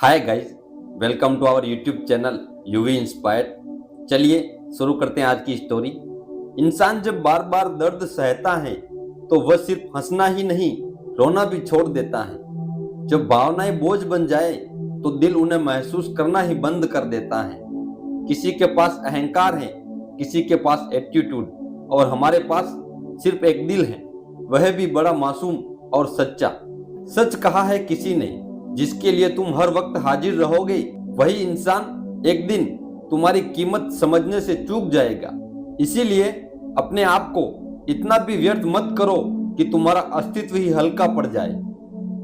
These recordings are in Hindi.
Hi guys, welcome to our YouTube channel UV inspired. चलिए शुरू करते हैं आज की स्टोरी। इंसान जब बार बार दर्द सहता है तो वह सिर्फ हंसना ही नहीं, रोना भी छोड़ देता है। जब भावनाएं बोझ बन जाए तो दिल उन्हें महसूस करना ही बंद कर देता है। किसी के पास अहंकार है, किसी के पास एटीट्यूड, और हमारे पास सिर्फ एक दिल है, वह भी बड़ा मासूम और सच्चा। सच कहा है किसी ने, जिसके लिए तुम हर वक्त हाजिर रहोगे, वही इंसान एक दिन तुम्हारी कीमत समझने से चूक जाएगा। इसीलिए अपने आप को इतना भी व्यर्थ मत करो कि तुम्हारा अस्तित्व ही हल्का पड़ जाए।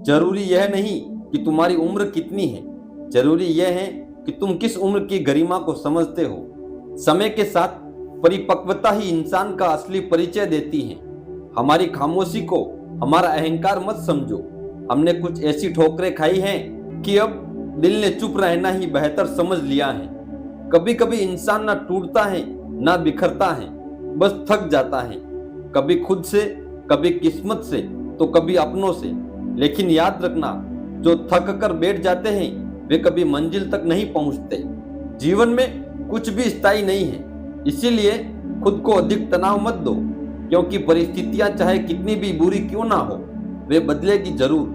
जरूरी यह नहीं कि तुम्हारी उम्र कितनी है, जरूरी यह है कि तुम किस उम्र की गरिमा को समझते हो। समय के साथ परिपक्वता ही इंसान का असली परिचय देती है। हमारी खामोशी को हमारा अहंकार मत समझो। हमने कुछ ऐसी ठोकरें खाई हैं कि अब दिल ने चुप रहना ही बेहतर समझ लिया है। कभी कभी इंसान ना टूटता है ना बिखरता है, बस थक जाता है, कभी खुद से, कभी किस्मत से, तो कभी अपनों से। लेकिन याद रखना, जो थक कर बैठ जाते हैं वे कभी मंजिल तक नहीं पहुंचते। जीवन में कुछ भी स्थायी नहीं है, इसीलिए खुद को अधिक तनाव मत दो, क्योंकि परिस्थितियां चाहे कितनी भी बुरी क्यों ना हो, वे बदलेगी जरूर।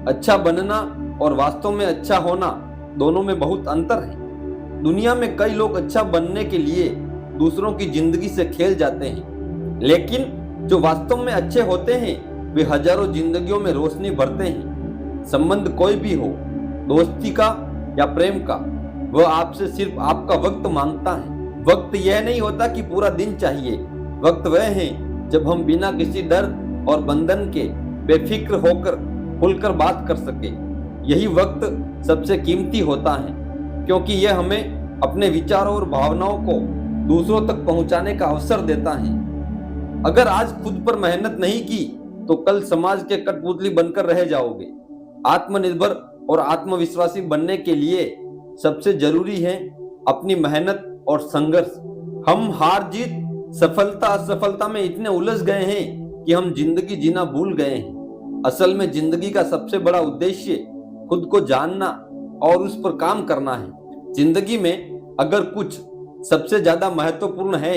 अच्छा बनना और वास्तव में अच्छा होना, दोनों में बहुत अंतर है। दुनिया में कई लोग अच्छा बनने के लिए दूसरों की जिंदगी से खेल जाते हैं, लेकिन जो वास्तव में अच्छे होते हैं वे हजारों जिंदगियों में रोशनी भरते हैं। संबंध कोई भी हो, दोस्ती का या प्रेम का, वह आपसे सिर्फ आपका वक्त मांगता है। वक्त यह नहीं होता कि पूरा दिन चाहिए, वक्त वह है जब हम बिना किसी डर और बंधन के बेफिक्र होकर खुलकर बात कर सके। यही वक्त सबसे कीमती होता है, क्योंकि यह हमें अपने विचारों और भावनाओं को दूसरों तक पहुंचाने का अवसर देता है। अगर आज खुद पर मेहनत नहीं की तो कल समाज के कठपुतली बनकर रह जाओगे। आत्मनिर्भर और आत्मविश्वासी बनने के लिए सबसे जरूरी है अपनी मेहनत और संघर्ष। हम हार जीत, सफलता असफलता में इतने उलझ गए हैं कि हम जिंदगी जीना भूल गए हैं। असल में जिंदगी का सबसे बड़ा उद्देश्य खुद को जानना और उस पर काम करना है। जिंदगी में अगर कुछ सबसे ज्यादा महत्वपूर्ण है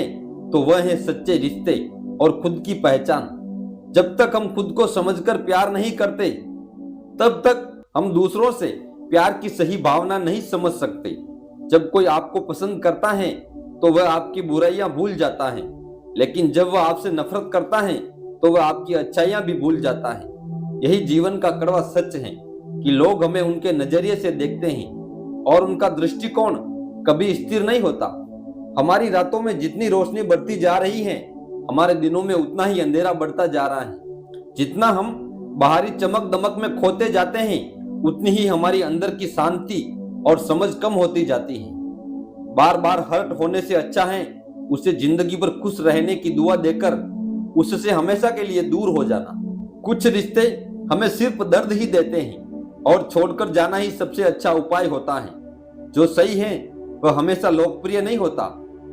तो वह है सच्चे रिश्ते और खुद की पहचान। जब तक हम खुद को समझकर प्यार नहीं करते, तब तक हम दूसरों से प्यार की सही भावना नहीं समझ सकते। जब कोई आपको पसंद करता है तो वह आपकी बुराइयां भूल जाता है, लेकिन जब वह आपसे नफरत करता है तो वह आपकी अच्छाइयां भी भूल जाता है। यही जीवन का कड़वा सच है कि लोग हमें उनके नजरिए से देखते हैं और उनका दृष्टिकोण कभी स्थिर नहीं होता। हमारी रातों में जितनी रोशनी बढ़ती जा रही है, हमारे दिनों में उतना ही अंधेरा बढ़ता जा रहा है। जितना हम बाहरी चमक दमक में खोते जाते हैं, उतनी ही हमारी अंदर की शांति और समझ कम होती जाती है। बार बार हर्ट होने से अच्छा है उसे जिंदगी भर खुश रहने की दुआ देकर उससे हमेशा के लिए दूर हो जाना। कुछ रिश्ते हमें सिर्फ दर्द ही देते हैं और छोड़कर जाना ही सबसे अच्छा उपाय होता है। जो सही है वह हमेशा लोकप्रिय नहीं होता,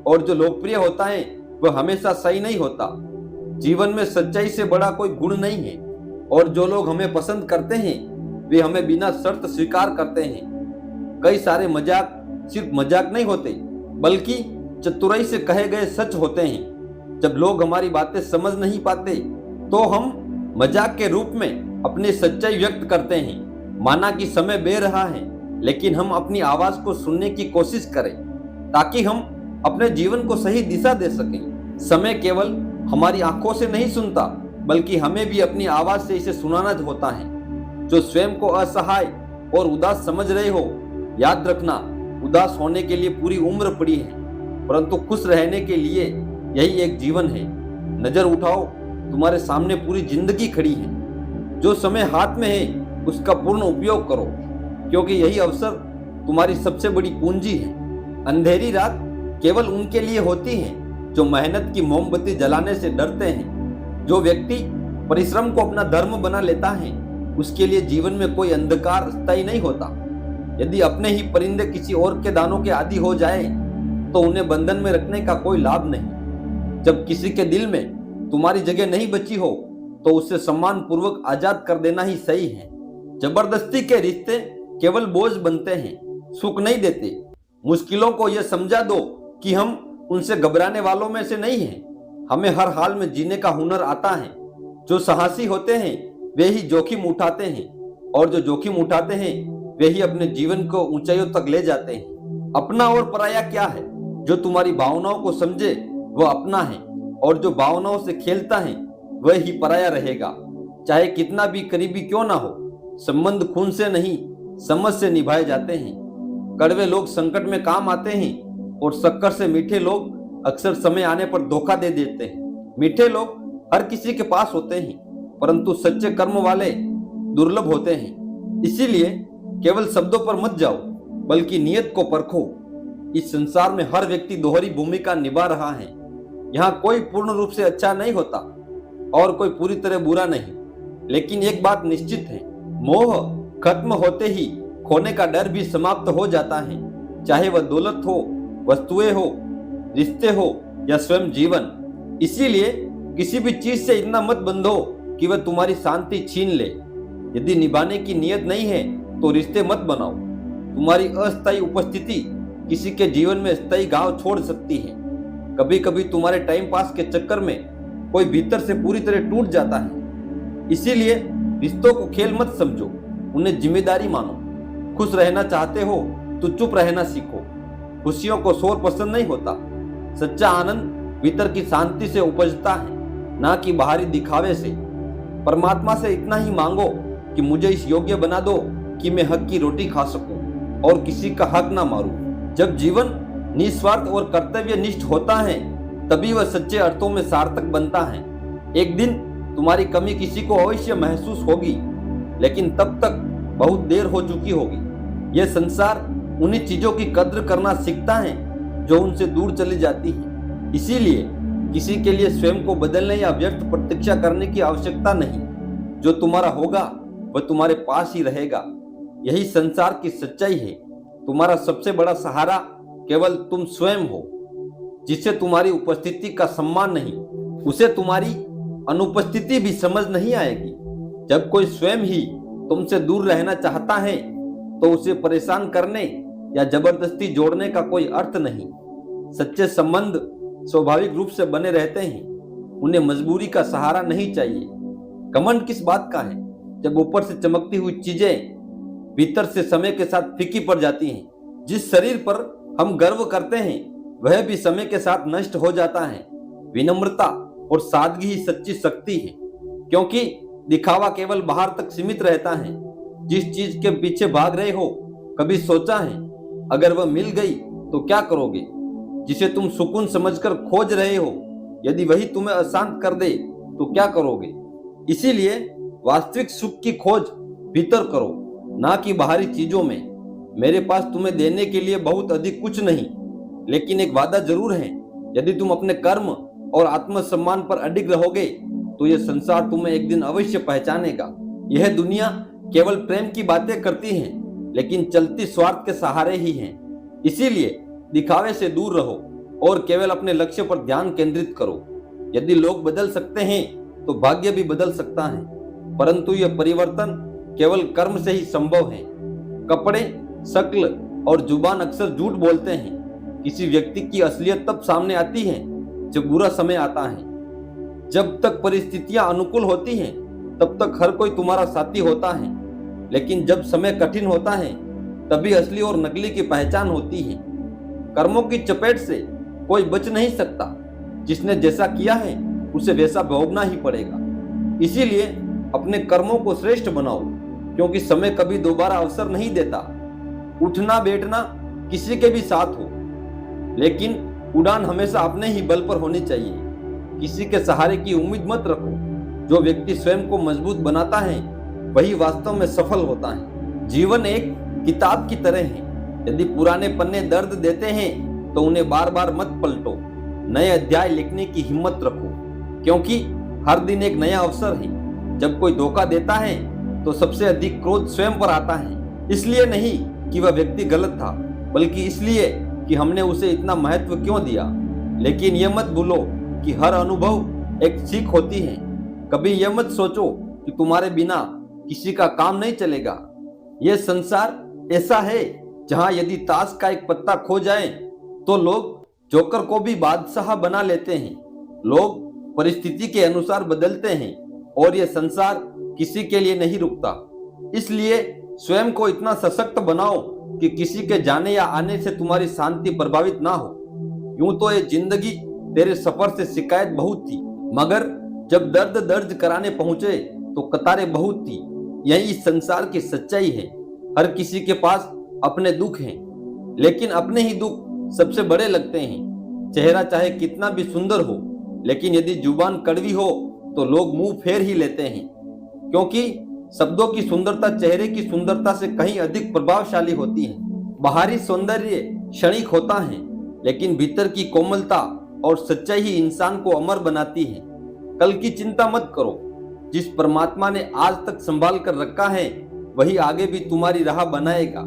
और जो लोकप्रिय होता है वह हमेशा सही नहीं होता। जीवन में सच्चाई से बड़ा कोई गुण नहीं है, और जो लोग हमें पसंद करते हैं वे हमें बिना शर्त स्वीकार करते हैं। कई सारे मजाक सिर्फ मजाक नहीं होते, बल्कि चतुराई से कहे गए सच होते हैं। जब लोग हमारी बातें समझ नहीं पाते तो हम मजाक के रूप में अपनी सच्चाई व्यक्त करते हैं। माना कि समय बह रहा है, लेकिन हम अपनी आवाज को सुनने की कोशिश करें ताकि हम अपने जीवन को सही दिशा दे सकें। समय केवल हमारी आंखों से नहीं सुनता, बल्कि हमें भी अपनी आवाज से इसे सुनाना होता है। जो स्वयं को असहाय और उदास समझ रहे हो, याद रखना, उदास होने के लिए पूरी उम्र पड़ी है, परंतु खुश रहने के लिए यही एक जीवन है। नजर उठाओ, तुम्हारे सामने पूरी जिंदगी खड़ी है। जो समय हाथ में है उसका पूर्ण उपयोग करो, क्योंकि यही अवसर तुम्हारी सबसे बड़ी पूंजी है। अंधेरी रात केवल उनके लिए होती है जो मेहनत की मोमबत्ती जलाने से डरते हैं। जो व्यक्ति परिश्रम को अपना धर्म बना लेता है, उसके लिए जीवन में कोई अंधकार स्थायी नहीं होता। यदि अपने ही परिंदे किसी और के दानों के आदी हो जाए तो उन्हें बंधन में रखने का कोई लाभ नहीं। जब किसी के दिल में तुम्हारी जगह नहीं बची हो तो उसे सम्मान पूर्वक आजाद कर देना ही सही है। जबरदस्ती के रिश्ते केवल बोझ बनते हैं, सुख नहीं देते। मुश्किलों को यह समझा दो कि हम उनसे घबराने वालों में से नहीं हैं। हमें हर हाल में जीने का हुनर आता है। जो साहसी होते हैं वे ही जोखिम उठाते हैं, और जो जोखिम उठाते हैं वे ही अपने जीवन को ऊंचाइयों तक ले जाते हैं। अपना और पराया क्या है? जो तुम्हारी भावनाओं को समझे वह अपना है, और जो भावनाओं से खेलता है वह ही पराया रहेगा, चाहे कितना भी करीबी क्यों ना हो। संबंध खून से नहीं, समझ से निभाए जाते हैं। कड़वे लोग संकट में काम आते हैं, और शक्कर से मीठे लोग अक्सर समय आने पर धोखा दे देते हैं। मीठे लोग हर किसी के पास होते हैं, परंतु सच्चे कर्म वाले दुर्लभ होते हैं। इसीलिए केवल शब्दों पर मत जाओ, बल्कि नियत को परखो। इस संसार में हर व्यक्ति दोहरी भूमिका निभा रहा है। यहाँ कोई पूर्ण रूप से अच्छा नहीं होता और कोई पूरी तरह बुरा नहीं। लेकिन एक बात निश्चित है, मोह खत्म होते ही खोने का डर भी समाप्त हो जाता है। चाहे वह दौलत हो, वस्तुएं हो, रिश्ते हो या स्वयं जीवन। इसीलिए किसी भी चीज से इतना मत बंधो कि वह तुम्हारी शांति छीन ले। यदि निभाने की नियत नहीं है तो रिश्ते मत बनाओ। तुम्हारी अस्थायी उपस्थिति किसी के जीवन में स्थायी घाव छोड़ सकती है। कभी कभी तुम्हारे टाइम पास के चक्कर में कोई भीतर से पूरी तरह टूट जाता है। इसीलिए रिश्तों को खेल मत समझो, उन्हें जिम्मेदारी मानो। खुश रहना चाहते हो तो चुप रहना सीखो। खुशियों को शोर पसंद नहीं होता। सच्चा आनंद भीतर की शांति से उपजता है, ना कि बाहरी दिखावे से। परमात्मा से इतना ही मांगो कि मुझे इस योग्य बना दो कि मैं हक की रोटी खा सकूं और किसी का हक ना मारूं। जब जीवन निस्वार्थ और कर्तव्यनिष्ठ होता है तभी वह सच्चे अर्थों में सार्थक बनता है। एक दिन तुम्हारी कमी किसी को अवश्य महसूस होगी, लेकिन तब तक बहुत देर हो चुकी होगी। यह संसार उन्हीं चीजों की कद्र करना सीखता है जो उनसे दूर चली जाती है। इसीलिए किसी के लिए स्वयं को बदलने या व्यर्थ प्रतीक्षा करने की आवश्यकता नहीं। जो तुम्हारा होगा वह तुम्हारे पास ही रहेगा। यही संसार की सच्चाई है। तुम्हारा सबसे बड़ा सहारा केवल तुम स्वयं हो। जिसे तुम्हारी उपस्थिति का सम्मान नहीं, उसे तुम्हारी अनुपस्थिति भी समझ नहीं आएगी। जब कोई स्वयं ही तुमसे दूर रहना चाहता है तो उसे परेशान करने या जबरदस्ती जोड़ने का कोई अर्थ नहीं। सच्चे संबंध स्वाभाविक रूप से बने रहते हैं, उन्हें मजबूरी का सहारा नहीं चाहिए। घमंड किस बात का है जब ऊपर से चमकती हुई चीजें भीतर से समय के साथ फीकी पड़ जाती हैं। जिस शरीर पर हम गर्व करते हैं वह भी समय के साथ नष्ट हो जाता है। विनम्रता और सादगी ही सच्ची शक्ति है, क्योंकि दिखावा केवल बाहर तक सीमित रहता है। जिस चीज के पीछे भाग रहे हो कभी सोचा है अगर वह मिल गई तो क्या करोगे? जिसे तुम सुकून समझकर खोज रहे हो यदि वही तुम्हें अशांत कर दे तो क्या करोगे? इसीलिए वास्तविक सुख की खोज भीतर करो, ना कि बाहरी चीजों में। मेरे पास तुम्हें देने के लिए बहुत अधिक कुछ नहीं, लेकिन एक वादा जरूर है। यदि तुम अपने कर्म और आत्मसम्मान पर अडिग रहोगे तो यह संसार तुम्हें एक दिन अवश्य पहचानेगा। यह दुनिया केवल प्रेम की बातें करती है, लेकिन चलती स्वार्थ के सहारे ही है। इसीलिए दिखावे से दूर रहो और केवल अपने लक्ष्य पर ध्यान केंद्रित करो। यदि लोग बदल सकते हैं तो भाग्य भी बदल सकता है, परंतु यह परिवर्तन केवल कर्म से ही संभव है। कपड़े, शक्ल और जुबान अक्सर झूठ बोलते हैं। किसी व्यक्ति की असलियत तब सामने आती है जब बुरा समय आता है। जब तक परिस्थितियां अनुकूल होती हैं तब तक हर कोई तुम्हारा साथी होता है, लेकिन जब समय कठिन होता है तभी असली और नकली की पहचान होती है। कर्मों की चपेट से कोई बच नहीं सकता। जिसने जैसा किया है उसे वैसा भोगना ही पड़ेगा। इसीलिए अपने कर्मों को श्रेष्ठ बनाओ, क्योंकि समय कभी दोबारा अवसर नहीं देता। उठना बैठना किसी के भी साथ हो, लेकिन उड़ान हमेशा अपने ही बल पर होनी चाहिए। किसी के सहारे की उम्मीद मत रखो। जो व्यक्ति स्वयं को मजबूत बनाता है वही वास्तव में सफल होता है। जीवन एक किताब की तरह है। यदि पुराने पन्ने दर्द देते हैं तो उन्हें बार बार मत पलटो। नए अध्याय लिखने की हिम्मत रखो, क्योंकि हर दिन एक नया अवसर है। जब कोई धोखा देता है तो सबसे अधिक क्रोध स्वयं पर आता है। इसलिए नहीं कि वह व्यक्ति गलत था, बल्कि इसलिए कि हमने उसे इतना महत्व क्यों दिया। लेकिन यह मत भूलो कि हर अनुभव एक सीख होती है। कभी यह मत सोचो कि तुम्हारे बिना किसी का काम नहीं चलेगा। यह संसार ऐसा है जहां यदि ताश का एक पत्ता खो जाए तो लोग जोकर को भी बादशाह बना लेते हैं। लोग परिस्थिति के अनुसार बदलते हैं और यह संसार किसी के लिए नहीं रुकता। इसलिए स्वयं को इतना सशक्त बनाओ कि किसी के जाने या आने से तुम्हारी शांति प्रभावित ना हो। यूं तो ये जिंदगी तेरे सफर से शिकायत बहुत थी, मगर जब दर्द दर्ज कराने पहुंचे तो कतारें बहुत थी। यही इस संसार की सच्चाई है। हर किसी के पास अपने दुख हैं, लेकिन अपने ही दुख सबसे बड़े लगते हैं। चेहरा चाहे कितना भी सुंदर हो, लेकिन यदि जुबान कड़वी हो तो लोग मुंह फेर ही लेते हैं, क्योंकि शब्दों की सुंदरता चेहरे की सुंदरता से कहीं अधिक प्रभावशाली होती है। बाहरी सौंदर्य क्षणिक होता है, लेकिन भीतर की कोमलता और सच्चाई ही इंसान को अमर बनाती है। कल की चिंता मत करो। जिस परमात्मा ने आज तक संभाल कर रखा है वही आगे भी तुम्हारी राह बनाएगा।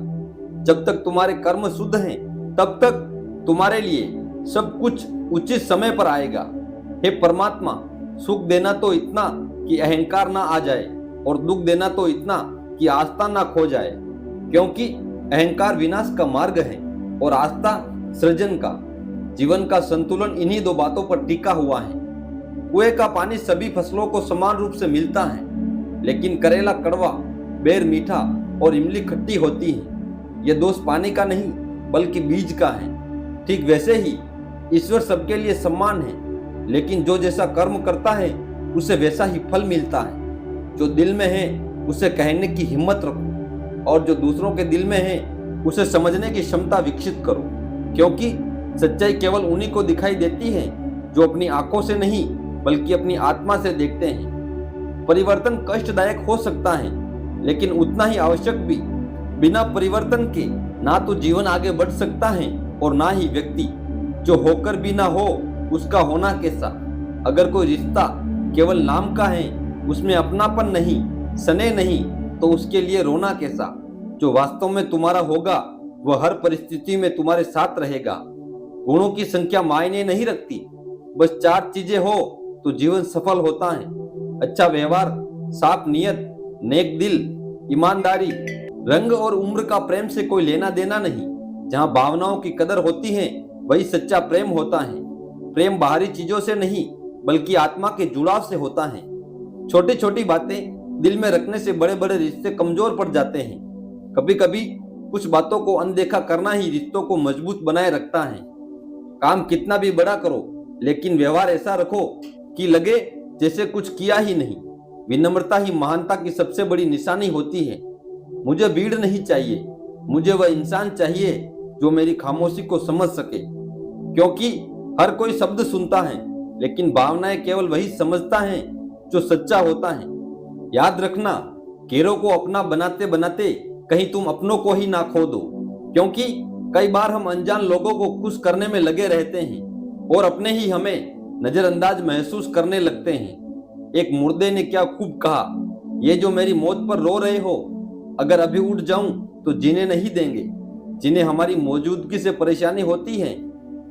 जब तक तुम्हारे कर्म शुद्ध हैं तब तक तुम्हारे लिए सब कुछ उचित समय पर आएगा। हे परमात्मा, सुख देना तो इतना कि अहंकार ना आ जाए और दुख देना तो इतना कि आस्था ना खो जाए, क्योंकि अहंकार विनाश का मार्ग है और आस्था सृजन का। जीवन का संतुलन इन्हीं दो बातों पर टिका हुआ है। कुएं का पानी सभी फसलों को समान रूप से मिलता है, लेकिन करेला कड़वा, बेर मीठा और इमली खट्टी होती है। यह दोष पानी का नहीं बल्कि बीज का है। ठीक वैसे ही ईश्वर सबके लिए समान है, लेकिन जो जैसा कर्म करता है उसे वैसा ही फल मिलता है। जो दिल में है उसे कहने की हिम्मत रखो, और जो दूसरों के दिल में है उसे समझने की क्षमता विकसित करो, क्योंकि सच्चाई केवल उन्हीं को दिखाई देती है जो अपनी आंखों से नहीं बल्कि अपनी आत्मा से देखते हैं। परिवर्तन कष्टदायक हो सकता है, लेकिन उतना ही आवश्यक भी। बिना परिवर्तन के ना तो जीवन आगे बढ़ सकता है और ना ही व्यक्ति। जो होकर भी ना हो उसका होना कैसा। अगर कोई रिश्ता केवल नाम का है, उसमें अपनापन नहीं, स्नेह नहीं, तो उसके लिए रोना कैसा। जो वास्तव में तुम्हारा होगा वह हर परिस्थिति में तुम्हारे साथ रहेगा। गुणों की संख्या मायने नहीं रखती, बस 4 चीजें हो तो जीवन सफल होता है। अच्छा व्यवहार, साफ नियत, नेक दिल, ईमानदारी। रंग और उम्र का प्रेम से कोई लेना देना नहीं। जहां भावनाओं की कदर होती है वही सच्चा प्रेम होता है। प्रेम बाहरी चीजों से नहीं बल्कि आत्मा के जुड़ाव से होता है। छोटी छोटी बातें दिल में रखने से बड़े बड़े रिश्ते कमजोर पड़ जाते हैं। कभी कभी कुछ बातों को अनदेखा करना ही रिश्तों को मजबूत बनाए रखता है। काम कितना भी बड़ा करो, लेकिन व्यवहार ऐसा रखो कि लगे जैसे कुछ किया ही नहीं। विनम्रता ही महानता की सबसे बड़ी निशानी होती है। मुझे भीड़ नहीं चाहिए, मुझे वह इंसान चाहिए जो मेरी खामोशी को समझ सके, क्योंकि हर कोई शब्द सुनता है, लेकिन भावनाएं केवल वही समझता है जो सच्चा होता है। याद रखना, गैरों को अपना बनाते बनाते कहीं तुम अपनों को ही ना खो दो, क्योंकि कई बार हम अनजान लोगों को खुश करने में लगे रहते हैं और अपने ही हमें नजरअंदाज महसूस करने लगते हैं। एक मुर्दे ने क्या खूब कहा, ये जो मेरी मौत पर रो रहे हो, अगर अभी उठ जाऊं तो जीने नहीं देंगे। जिन्हें हमारी मौजूदगी से परेशानी होती है,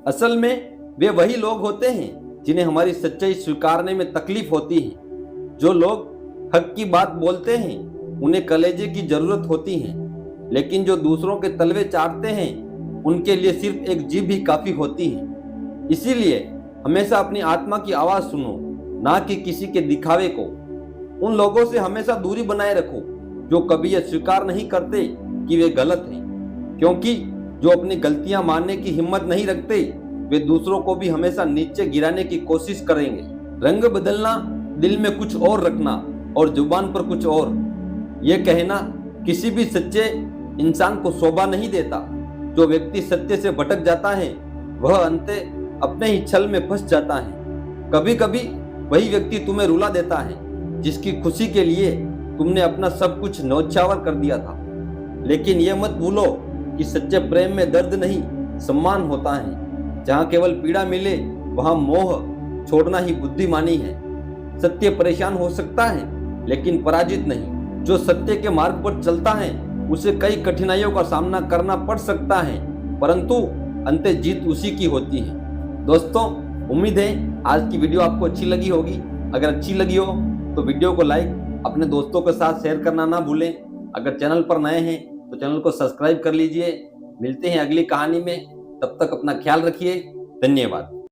असल में वे वही लोग होते हैं जिन्हें हमारी सच्चाई स्वीकारने में तकलीफ होती है। जो लोग हक की बात बोलते हैं उन्हें कलेजे की जरूरत होती है, लेकिन जो दूसरों के तलवे चाटते हैं उनके लिए सिर्फ एक जीभ ही काफी होती है। इसीलिए हमेशा अपनी आत्मा की आवाज सुनो, ना कि किसी के दिखावे को। उन लोगों से हमेशा दूरी बनाए रखो जो कभी यह स्वीकार नहीं करते कि वे गलत हैं, क्योंकि जो अपनी गलतियां मानने की हिम्मत नहीं रखते वे दूसरों को भी हमेशा नीचे गिराने की कोशिश करेंगे। रंग बदलना, दिल में कुछ और रखना और जुबान पर कुछ और, यह कहना किसी भी सच्चे इंसान को शोभा नहीं देता। जो व्यक्ति सत्य से भटक जाता है वह अंते अपने ही छल में फंस जाता है। कभी कभी वही व्यक्ति तुम्हें रुला देता है जिसकी खुशी के लिए तुमने अपना सब कुछ न्यौछावर कर दिया था। लेकिन यह मत भूलो कि सच्चे प्रेम में दर्द नहीं, सम्मान होता है। जहाँ केवल पीड़ा मिले वहाँ मोह छोड़ना ही बुद्धिमानी है। सत्य परेशान हो सकता है लेकिन पराजित नहीं। जो सत्य के मार्ग पर चलता है उसे कई कठिनाइयों का सामना करना पड़ सकता है, परंतु अंते जीत उसी की होती है। दोस्तों, उम्मीद है आज की वीडियो आपको अच्छी लगी होगी। अगर अच्छी लगी हो तो वीडियो को लाइक, अपने दोस्तों के साथ शेयर करना ना भूलें। अगर चैनल पर नए हैं तो चैनल को सब्सक्राइब कर लीजिए। मिलते हैं अगली कहानी में, तब तक अपना ख्याल रखिए। धन्यवाद।